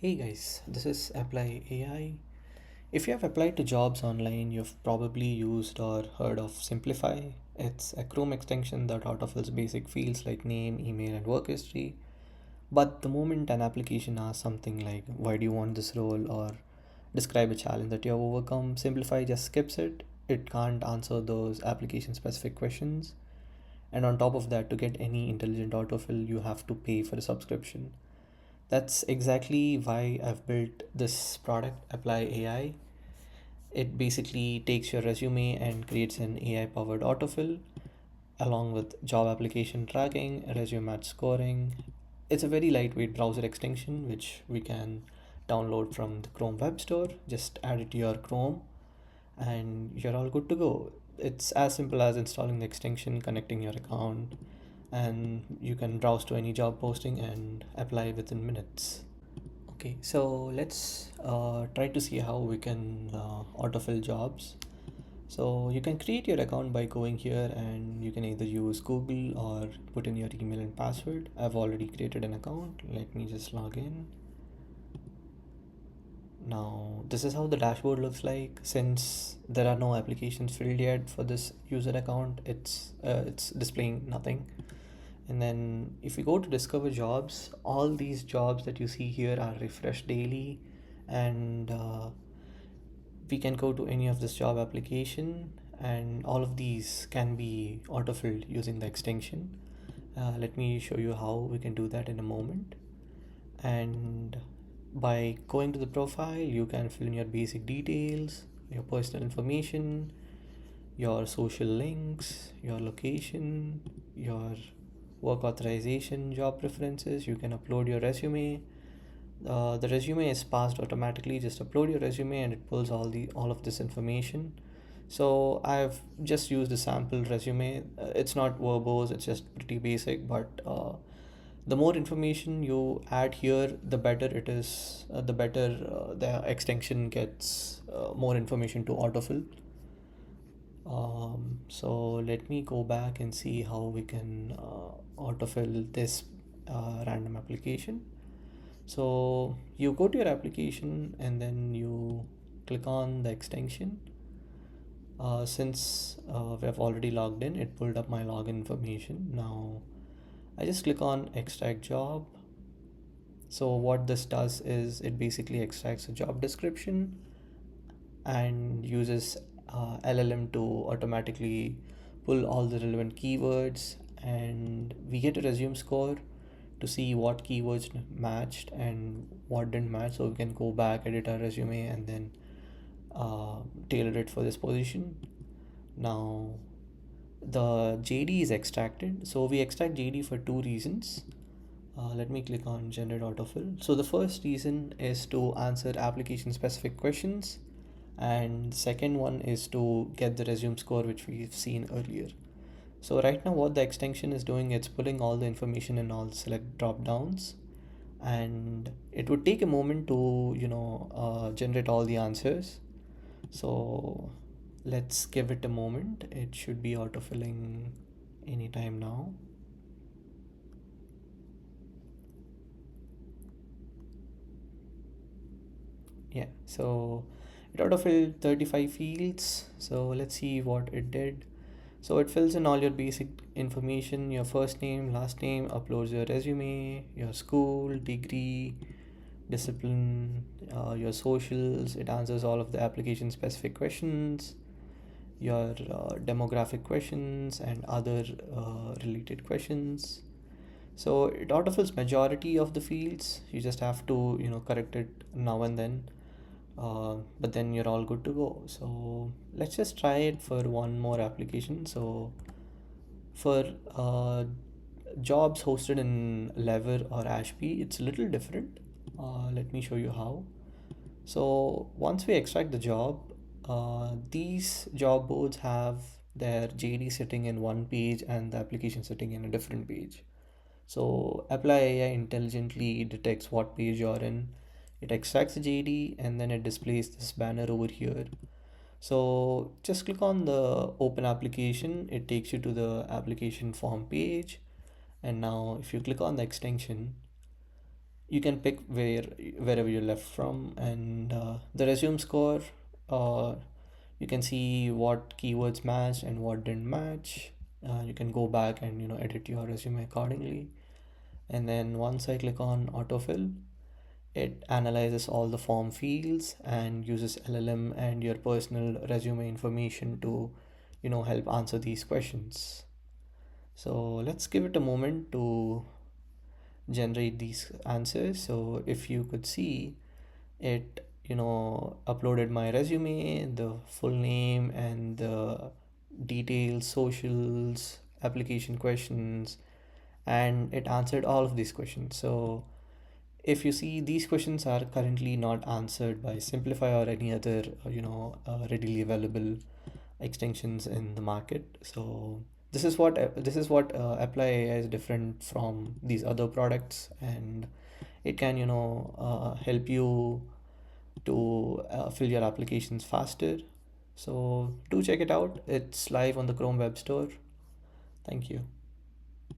Hey guys, this is Apply AI. If you have applied to jobs online, you've probably used or heard of Simplify. It's a Chrome extension that autofills basic fields like name, email, and work history. But the moment an application asks something like, "Why do you want this role?" or "Describe a challenge that you have overcome," Simplify just skips it. It can't answer those application specific questions. And on top of that, to get any intelligent autofill, you have to pay for a subscription. That's exactly why I've built this product, Apply AI. It basically takes your resume and creates an AI powered autofill along with job application tracking, resume match scoring. It's a very lightweight browser extension which we can download from the Chrome Web Store. Just add it to your Chrome and you're all good to go. It's as simple as installing the extension, connecting your account, and you can browse to any job posting and apply within minutes. Okay, so let's try to see how we can autofill jobs. So you can create your account by going here and you can either use Google or put in your email and password. I've already created an account. Let me just log in. Now, this is how the dashboard looks like. Since there are no applications filled yet for this user account, it's displaying nothing. And then if you go to discover jobs, all these jobs that you see here are refreshed daily, and we can go to any of this job application, and all of these can be autofilled using the extension. Let me show you how we can do that in a moment. And by going to the profile, you can fill in your basic details, your personal information, your social links, your location, your work authorization, job preferences. You can upload your resume. The resume is passed automatically. Just upload your resume and it pulls all of this information. So I've just used a sample resume. It's not verbose, it's just pretty basic, but the more information you add here, the better it is. The better the extension gets more information to autofill. So let me go back and see how we can autofill this random application. So you go to your application and then you click on the extension. Since we have already logged in, it pulled up my login information. Now I just click on extract job. So what this does is it basically extracts a job description and uses LLM to automatically pull all the relevant keywords, and we get a resume score to see what keywords matched and what didn't match, so we can go back, edit our resume, and then tailor it for this position. Now the JD is extracted, so we extract JD for two reasons. Let me click on generate autofill. So the first reason is to answer application specific questions, and second one is to get the resume score which we've seen earlier. So right now what the extension is doing, it's pulling all the information in all select drop downs, and it would take a moment to generate all the answers. So let's give it a moment. It should be autofilling anytime now. Yeah, so it autofilled 35 fields. So let's see what it did. So it fills in all your basic information, your first name, last name, uploads your resume, your school, degree, discipline, your socials. It answers all of the application specific questions, your demographic questions, and other related questions. So it autofills majority of the fields. You just have to correct it now and then, but then you're all good to go. So let's just try it for one more application. So for jobs hosted in Lever or Ashby, it's a little different. Let me show you how. So once we extract the job, these job boards have their JD sitting in one page and the application sitting in a different page. So Apply AI intelligently detects what page you're in. It extracts the JD and then it displays this banner over here. So just click on the open application. It takes you to the application form page. And now if you click on the extension, you can pick wherever you left from, and the resume score, uh, you can see what keywords matched and what didn't match. You can go back and edit your resume accordingly. And then once I click on autofill, it analyzes all the form fields and uses LLM and your personal resume information to help answer these questions. So let's give it a moment to generate these answers. So if you could see, it uploaded my resume, the full name, and the details, socials, application questions, and it answered all of these questions. So if you see, these questions are currently not answered by Simplify or any other readily available extensions in the market. So this is what Apply AI is different from these other products, and it can help you to fill your applications faster. So do check it out. It's live on the Chrome Web Store. Thank you.